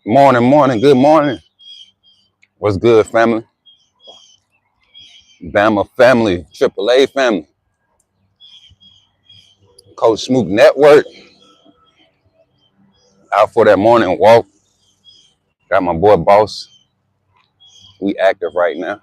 Morning, good morning. What's good, family? Bama family, AAA family, Coach Smook Network. Out for that morning walk. Got my boy Boss. We active right now.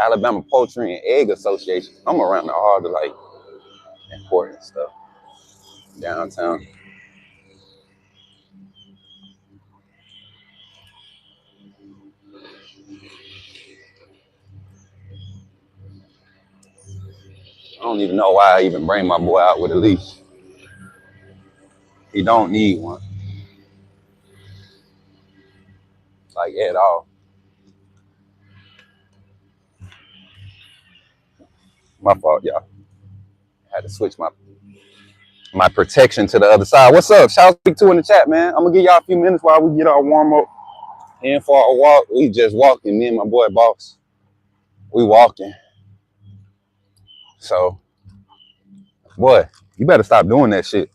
Alabama Poultry and Egg Association. I'm around the hall to like important stuff downtown. I don't even know why I even bring my boy out with a leash. He don't need one, like at all. My fault, y'all. Had to switch my protection to the other side. What's up? Shout out to in the chat, man. I'm gonna give y'all a few minutes while we get our warm up. In for our walk. We just walking. Me and my boy Boss. We walking. So, boy, you better stop doing that shit.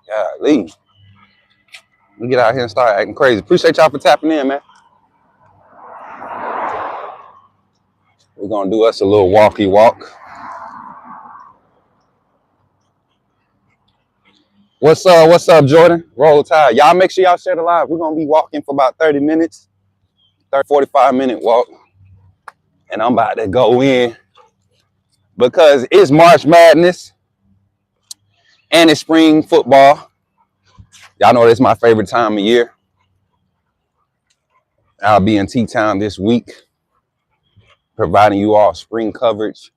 Golly. We get out here and start acting crazy. Appreciate y'all for tapping in, man. We're gonna do us a little walkie walk. What's up, Jordan? Roll Tide. Y'all make sure y'all share the live. We're gonna be walking for about 30 minutes, 45-minute walk. And I'm about to go in because it's March Madness and it's spring football. Y'all know that's my favorite time of year. I'll be in T-Town this week, providing you all spring coverage.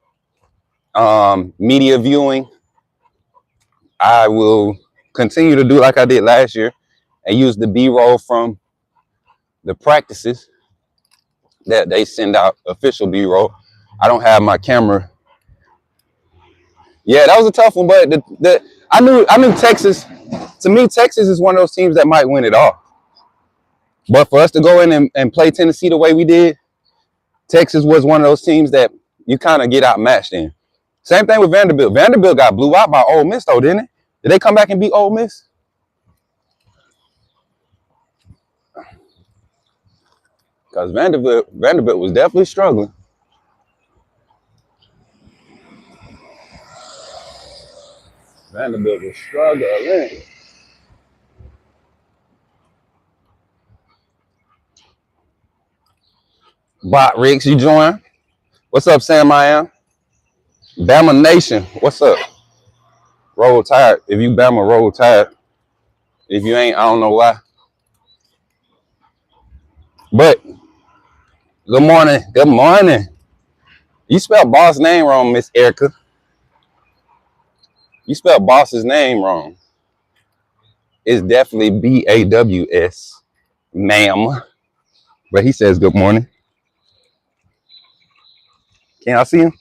Media viewing. I will continue to do like I did last year and use the B-roll from the practices that they send out, official B-roll. I don't have my camera. Yeah, that was a tough one, but I knew Texas. To me, Texas is one of those teams that might win it all. But for us to go in and play Tennessee the way we did, Texas was one of those teams that you kind of get outmatched in. Same thing with Vanderbilt. Vanderbilt got blew out by Ole Miss, though, didn't it? Did they come back and beat Ole Miss? Because Vanderbilt was definitely struggling. Vanderbilt was struggling. Bot Riggs, you join? What's up, Sam? I am. Bama Nation, what's up? Roll Tide. If you Bama, roll Tide. If you ain't, I don't know why. But good morning. Good morning. You spelled boss name wrong, Miss Erica. You spelled boss's name wrong. It's definitely B-A-W-S, ma'am. But he says good morning. Can y'all see him?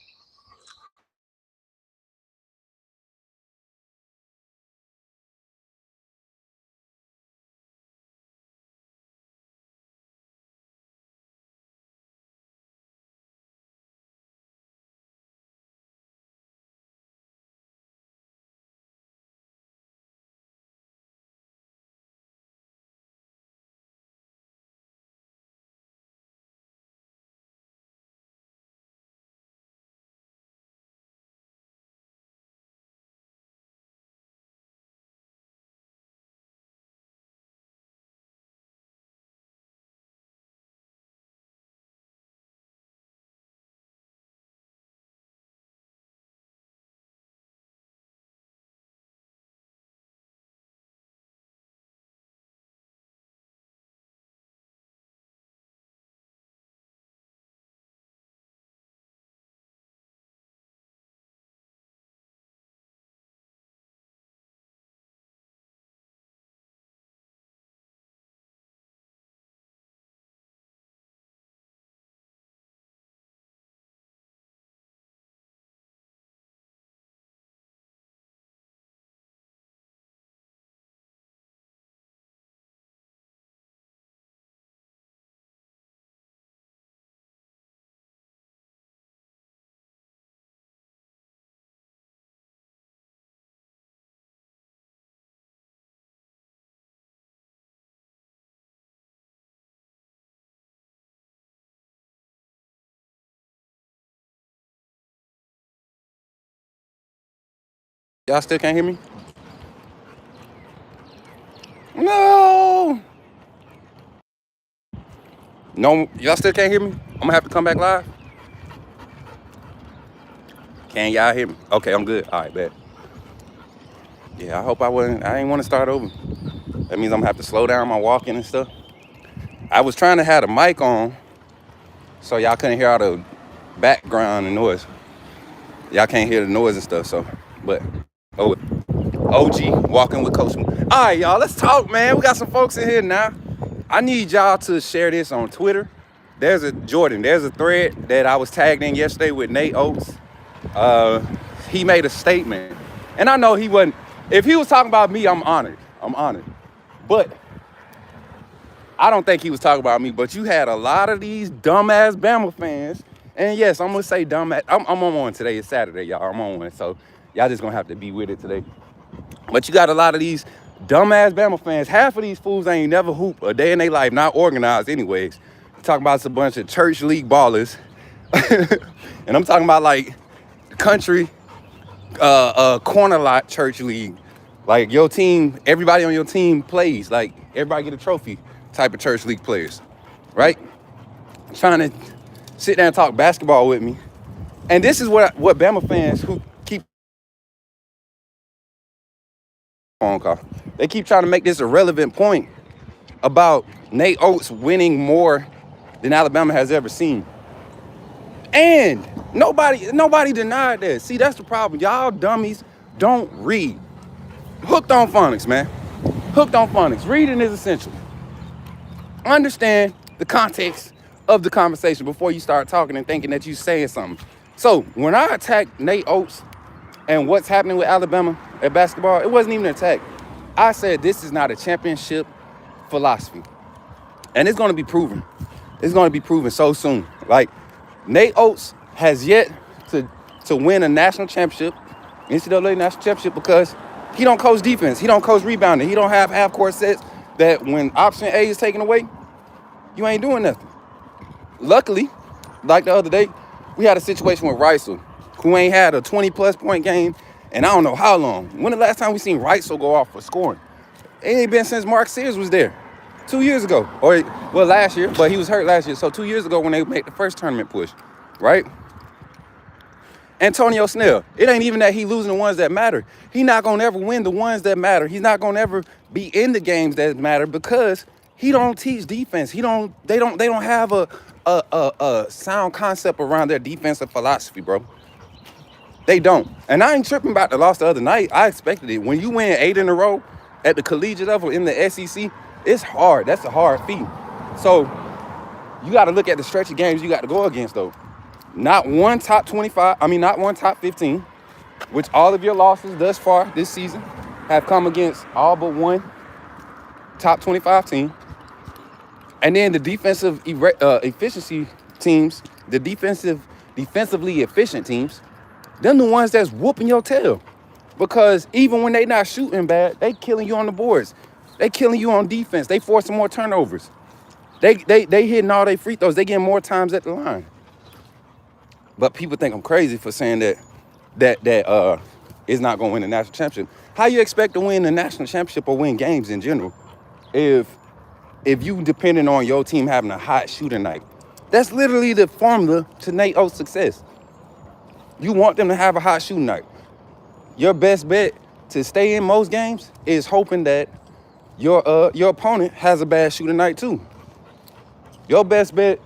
Y'all still can't hear me? No. No, y'all still can't hear me? I'm gonna have to come back live. Can y'all hear me? Okay, I'm good. All right, bet. Yeah, I hope I ain't want to start over. That means I'm gonna have to slow down my walking and stuff. I was trying to have the mic on so y'all couldn't hear all the background and noise. Y'all can't hear the noise and stuff, so, but, oh, OG, walking with Coach Smook. All right, y'all, let's talk, man. We got some folks in here now. I need y'all to share this on Twitter. There's a thread that I was tagged in yesterday with Nate Oates. He made a statement. And I know he wasn't, if he was talking about me, I'm honored. But I don't think he was talking about me, but you had a lot of these dumbass Bama fans. And yes, I'm gonna say dumbass. I'm on one today. It's Saturday, y'all. I'm on one. So y'all just gonna have to be with it today. But you got a lot of these dumbass Bama fans. Half of these fools ain't never hoop a day in their life, not organized anyways. Talking about it's a bunch of church league ballers. And I'm talking about like country corner lot church league. Like your team, everybody on your team plays. Like everybody get a trophy type of church league players, right? Trying to sit down and talk basketball with me. And this is what Bama fans who keep phone call. They keep trying to make this a relevant point about Nate Oates winning more than Alabama has ever seen. And nobody denied that. See, that's the problem. Y'all dummies don't read. Hooked on phonics, man. Hooked on phonics. Reading is essential. Understand the context of the conversation before you start talking and thinking that you're saying something. So when I attacked Nate Oates and what's happening with Alabama at basketball, it wasn't even an attack. I said this is not a championship philosophy. And it's going to be proven. It's going to be proven so soon. Like, Nate Oates has yet to win a national championship, NCAA national championship, because he don't coach defense. He don't coach rebounding. He don't have half-court sets that when option A is taken away, you ain't doing nothing. Luckily, like the other day, we had a situation with Reisel, who ain't had a 20-plus point game, and I don't know how long. When the last time we seen Reisel go off for scoring? It ain't been since Mark Sears was there 2 years ago. Or, well, last year, but he was hurt last year. So 2 years ago when they made the first tournament push, right? Antonio Snell, it ain't even that he losing the ones that matter. He not gonna ever win the ones that matter. He's not gonna ever be in the games that matter because he don't teach defense. They don't have a sound concept around their defensive philosophy, bro. They don't. And I ain't tripping about the loss the other night. I expected it. When you win 8 in a row at the collegiate level in the SEC, it's hard. That's a hard feat. So you got to look at the stretch of games you got to go against, though. Not one top 15, which all of your losses thus far this season have come against all but one top 25 team. And then the defensive efficiency teams, the defensively efficient teams, them the ones that's whooping your tail. Because even when they not shooting bad, they killing you on the boards. They killing you on defense. They forcing more turnovers. They hitting all their free throws. They getting more times at the line. But people think I'm crazy for saying that is not going to win the national championship. How you expect to win the national championship or win games in general if you depending on your team having a hot shooting night? That's literally the formula to Nate Oates' success. You want them to have a hot shooting night. Your best bet to stay in most games is hoping that your opponent has a bad shooting night too. Your best bet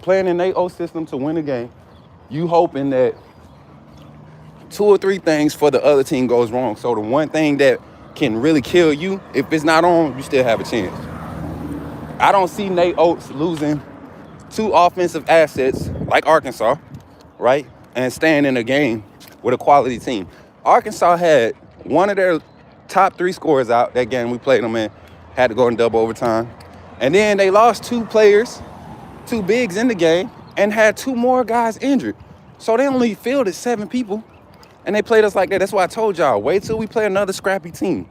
playing in Nate Oates' system to win a game, you hoping that 2 or 3 things for the other team goes wrong. So the one thing that can really kill you, if it's not on, you still have a chance. I don't see Nate Oates losing 2 offensive assets like Arkansas, right? And staying in a game with a quality team. Arkansas had one of their top 3 scorers out that game we played them in, had to go in double overtime. And then they lost 2 players, 2 bigs in the game, and had 2 more guys injured. So they only fielded 7 people, and they played us like that. That's why I told y'all, wait till we play another scrappy team.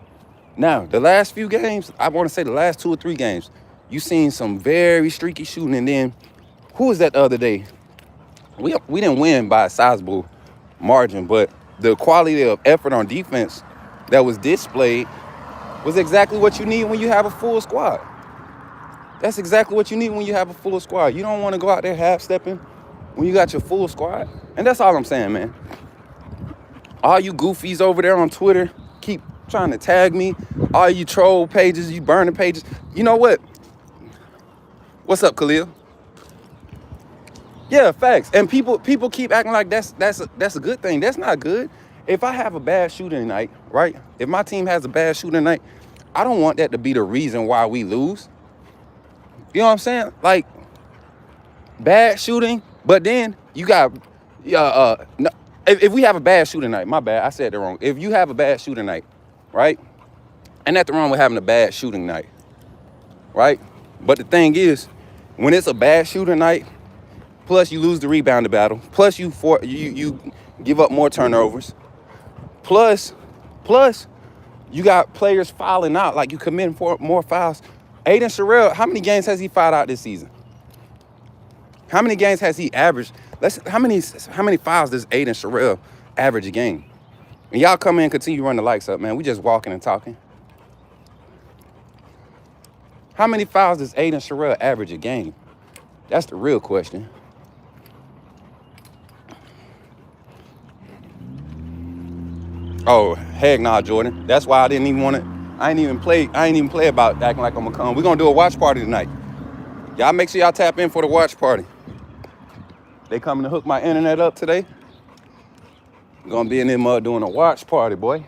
Now, the last few games, I want to say the last 2 or 3 games, you seen some very streaky shooting. And then, who was that the other day? We didn't win by a sizable margin, but the quality of effort on defense that was displayed was exactly what you need when you have a full squad. That's exactly what you need when you have a full squad. You don't want to go out there half-stepping when you got your full squad. And that's all I'm saying, man. All you goofies over there on Twitter keep trying to tag me. All you troll pages, you burning pages. You know what? What's up, Khalil? Yeah, facts. And people keep acting like that's a good thing. That's not good. If I have a bad shooting night, right? If my team has a bad shooting night, I don't want that to be the reason why we lose. You know what I'm saying? Like, bad shooting, but then you got no, if we have a bad shooting night, my bad, I said it wrong. If you have a bad shooting night, right? And nothing wrong with having a bad shooting night, right? But the thing is, when it's a bad shooting night, plus you lose the rebounding battle, plus you give up more turnovers, plus you got players fouling out, like you committing more fouls. Aiden Sherrill, how many games has he fouled out this season? How many games has he averaged? How many fouls does Aiden Sherrill average a game? And y'all come in and continue to run the lights up, man. We just walking and talking. How many fouls does Aiden Sherrill average a game? That's the real question. Oh, heck nah, Jordan. That's why I didn't even want to. I ain't even play about acting like I'm gonna come. We're gonna do a watch party tonight. Y'all make sure y'all tap in for the watch party. They coming to hook my internet up today. Gonna be in there mud doing a watch party, boy.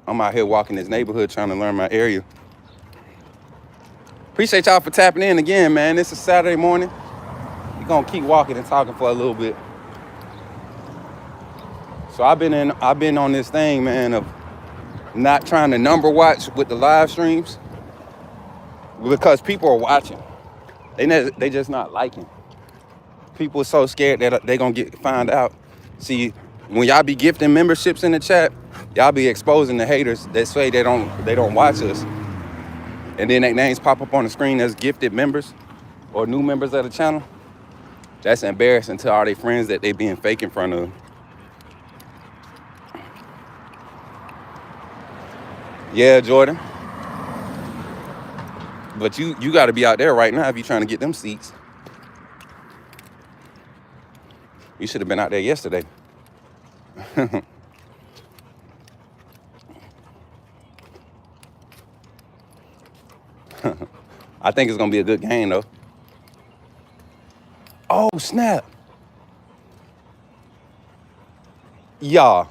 I'm out here walking this neighborhood trying to learn my area. Appreciate y'all for tapping in again, man. It's a Saturday morning. We're gonna keep walking and talking for a little bit. So I've been on this thing, man, of not trying to number watch with the live streams because people are watching. They just not liking. People are so scared that they gonna find out. See, when y'all be gifting memberships in the chat, y'all be exposing the haters that say they don't watch us, and then their names pop up on the screen as gifted members or new members of the channel. That's embarrassing to all their friends that they being fake in front of. Yeah, Jordan. But you got to be out there right now if you're trying to get them seats. You should have been out there yesterday. I think it's going to be a good game, though. Oh, snap. Y'all.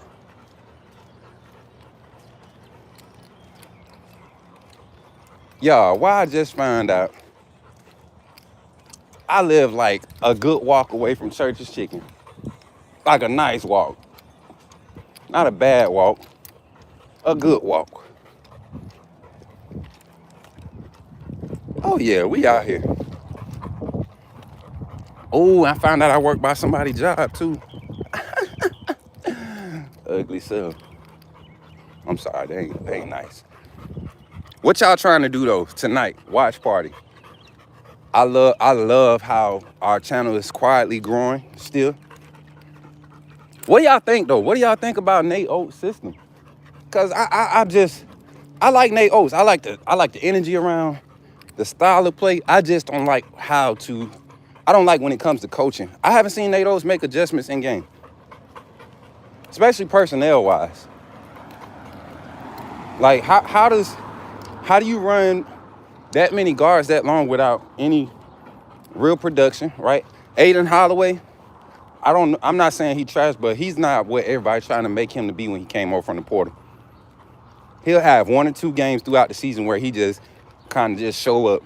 Why I just found out I live like a good walk away from Church's Chicken. Like a nice walk. Not a bad walk. A good walk. Oh yeah, we out here. Oh, I found out I work by somebody's job too. Ugly self. I'm sorry, they ain't nice. What y'all trying to do though tonight? Watch party. I love how our channel is quietly growing still. What y'all think though? What do y'all think about Nate Oates' system? Cause I like Nate Oates. I like the energy around the style of play. I just don't like I don't like when it comes to coaching. I haven't seen Nate Oates make adjustments in game, especially personnel wise. Like how do you run that many guards that long without any real production, right? Aiden Holloway, I'm not saying he trash, but he's not what everybody's trying to make him to be when he came over from the portal. He'll have 1 or 2 games throughout the season where he just kind of just show up.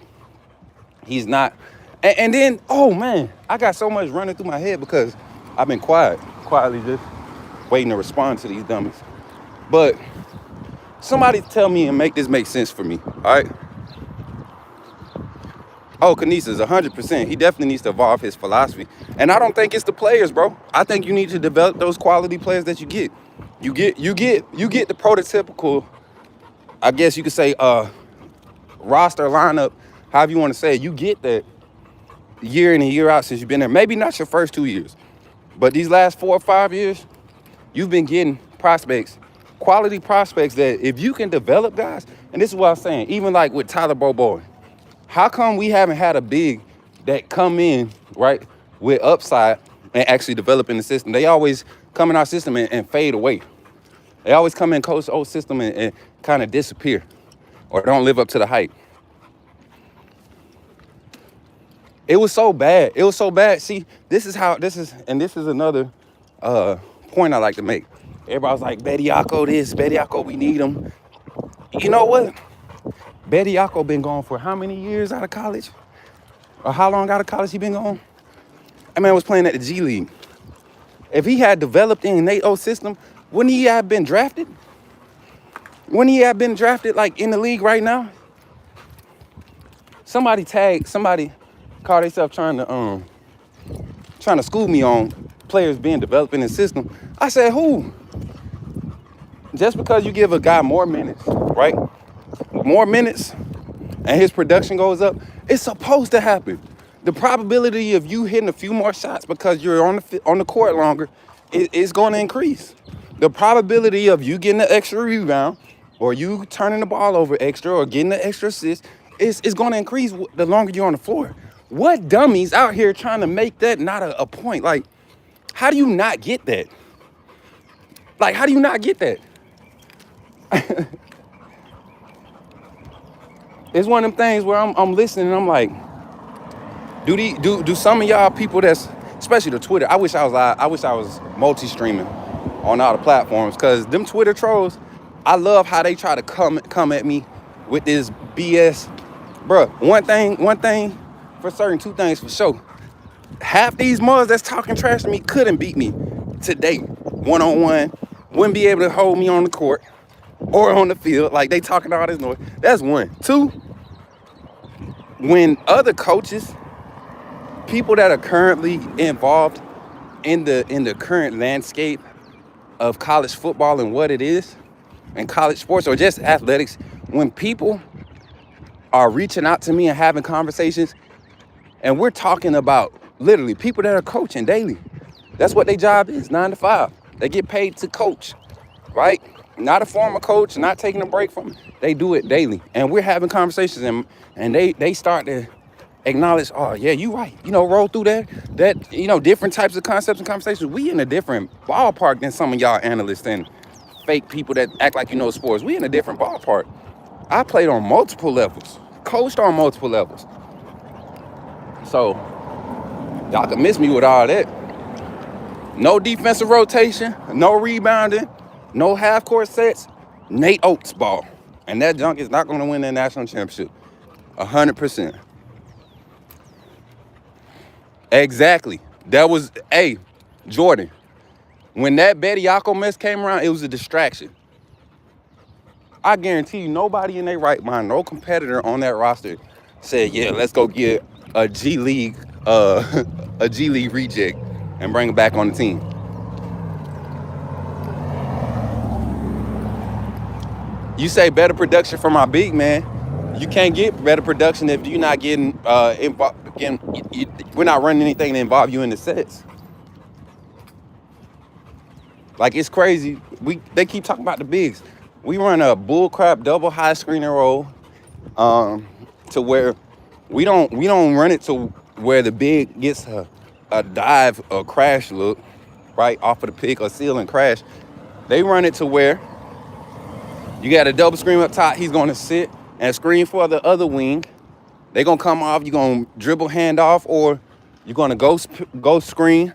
He's not. And then, oh man, I got so much running through my head because I've been quietly just waiting to respond to these dummies. But somebody tell me and make this make sense for me, all right? Oh, Kinesis, 100%. He definitely needs to evolve his philosophy. And I don't think it's the players, bro. I think you need to develop those quality players that you get. You get the prototypical, I guess you could say, roster lineup, however you want to say it. You get that year in and year out since you've been there. Maybe not your first 2 years, but these last 4 or 5 years, you've been getting prospects, quality prospects that if you can develop guys, and this is what I'm saying, even like with Tyler Boboy, how come we haven't had a big that come in, right, with upside and actually develop in the system? They always come in our system and fade away. They always come in Coach O's system and kind of disappear or don't live up to the hype. It was so bad. It was so bad. See, this is another point I like to make. Everybody's like, Bediako this, Bediako, we need him. You know what? Bediako been gone for how many years out of college? Or how long out of college he been gone? That man was playing at the G League. If he had developed in Nate O's system, wouldn't he have been drafted? Wouldn't he have been drafted like in the league right now? Somebody call themselves trying to school me on players being developed in the system. I said, who? Just because you give a guy more minutes, right? More minutes and his production goes up, it's supposed to happen. The probability of you hitting a few more shots because you're on the court longer is going to increase. The probability of you getting an extra rebound or you turning the ball over extra or getting an extra assist is going to increase the longer you're on the floor. What dummies out here trying to make that not a point? Like, how do you not get that? Like, how do you not get that? It's one of them things where I'm listening and I'm like, do some of y'all people that's, especially the Twitter, I wish I was multi-streaming on all the platforms, because them Twitter trolls, I love how they try to come at me with this BS. Bruh, one thing for certain, two things for sure. Half these mugs that's talking trash to me couldn't beat me today, one-on-one, wouldn't be able to hold me on the court or on the field, like they talking all this noise. That's one. Two, when other coaches, people that are currently involved in the current landscape of college football and what it is, and college sports or just athletics, when people are reaching out to me and having conversations, and we're talking about literally people that are coaching daily. That's what their job is, 9 to 5. They get paid to coach, right? Not a former coach, not taking a break from it. They do it daily. And we're having conversations and they start to acknowledge, oh yeah, you right. Roll through that, different types of concepts and conversations. We in a different ballpark than some of y'all analysts and fake people that act like sports. We in a different ballpark. I played on multiple levels, coached on multiple levels. So y'all can miss me with all that. No defensive rotation, no rebounding, no half-court sets, Nate Oates ball. And that junk is not going to win that national championship. 100%. Exactly. That was, Jordan, when that Bediako mess came around, it was a distraction. I guarantee you, nobody in their right mind, no competitor on that roster said, yeah, let's go get a G League reject and bring him back on the team. You say better production from our big man. You can't get better production if you're not getting involved. We're not running anything to involve you in the sets. Like, it's crazy. They keep talking about the bigs. We run a bullcrap double high screen and roll to where we don't run it to where the big gets a dive or crash look, right, off of the pick or seal and crash. They run it to where you got a double screen up top. He's going to sit and screen for the other wing. They're going to come off. You're going to dribble hand off, or you're going to go screen,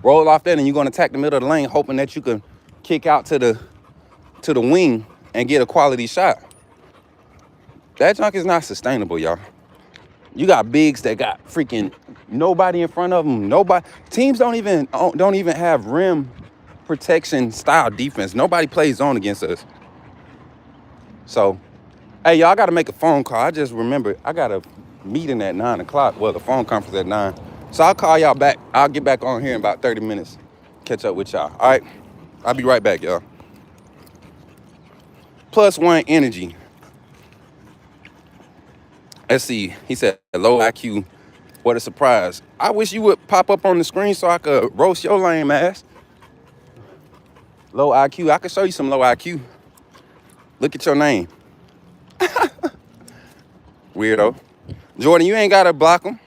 roll off that, and you're going to attack the middle of the lane, hoping that you can kick out to the wing and get a quality shot. That junk is not sustainable, y'all. You got bigs that got freaking nobody in front of them. Teams don't even have rim protection style defense. Nobody plays zone against us. So, hey, y'all, I got to make a phone call. I just remembered I got a meeting at 9 o'clock. Well, the phone conference at 9. So I'll call y'all back. I'll get back on here in about 30 minutes. Catch up with y'all. All right? I'll be right back, y'all. Plus one energy. Let's see. He said, low IQ. What a surprise. I wish you would pop up on the screen so I could roast your lame ass. Low IQ. I can show you some low IQ. Look at your name. Weirdo. Jordan, you ain't got to block them.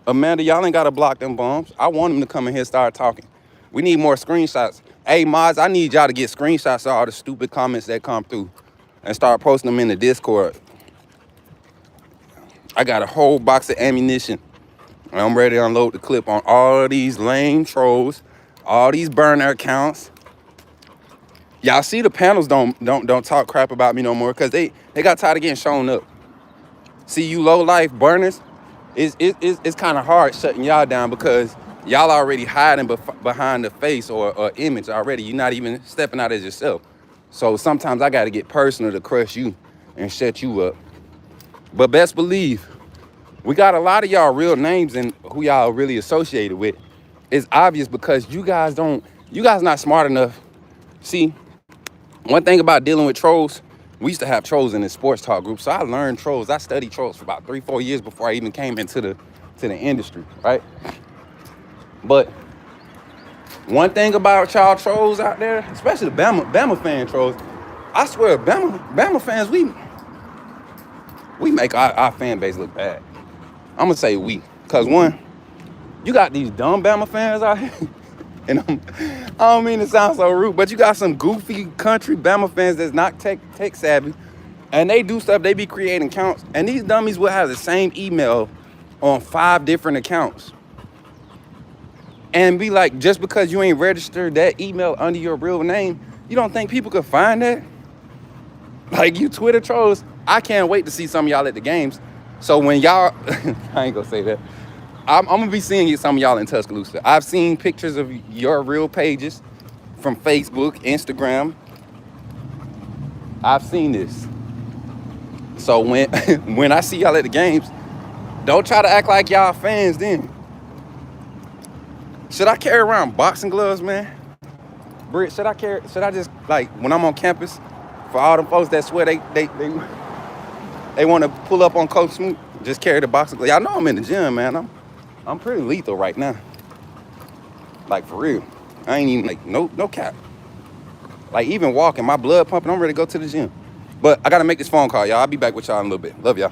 Amanda, y'all ain't got to block them bums. I want them to come in here and start talking. We need more screenshots. Hey, mods, I need y'all to get screenshots of all the stupid comments that come through and start posting them in the Discord. I got a whole box of ammunition. And I'm ready to unload the clip on all of these lame trolls, all these burner accounts. Y'all see the panels don't talk crap about me no more because they got tired of getting shown up. See, you low life burners, it's kind of hard shutting y'all down because y'all already hiding behind the face or image already. You're not even stepping out as yourself. So sometimes I got to get personal to crush you and shut you up. But best believe, we got a lot of y'all real names and who y'all really associated with. It's obvious because you guys not smart enough. See, one thing about dealing with trolls, we used to have trolls in the sports talk group. So I learned trolls. I studied trolls for about 3-4 years before I even came into the industry, right? But one thing about y'all trolls out there, especially the Bama fan trolls, I swear, Bama fans, we make our fan base look bad. I'm gonna say we, cause one, you got these dumb Bama fans out here, and I don't mean to sound so rude, but you got some goofy country Bama fans that's not tech savvy, and they do stuff. They be creating accounts, and these dummies will have the same email on 5 different accounts, and be like, just because you ain't registered that email under your real name, you don't think people could find that? Like, you Twitter trolls, I can't wait to see some of y'all at the games. So when y'all, I ain't gonna say that. I'm gonna be seeing some of y'all in Tuscaloosa. I've seen pictures of your real pages from Facebook, Instagram. I've seen this. So when I see y'all at the games, don't try to act like y'all fans then. Should I carry around boxing gloves, man? Britt, should I just, like, when I'm on campus, for all them folks that swear they want to pull up on Coach Smook, just carry the boxing gloves. Y'all know I'm in the gym, man. I'm pretty lethal right now. Like, for real. I ain't even, like, no cap. Like, even walking, my blood pumping, I'm ready to go to the gym. But I got to make this phone call, y'all. I'll be back with y'all in a little bit. Love y'all.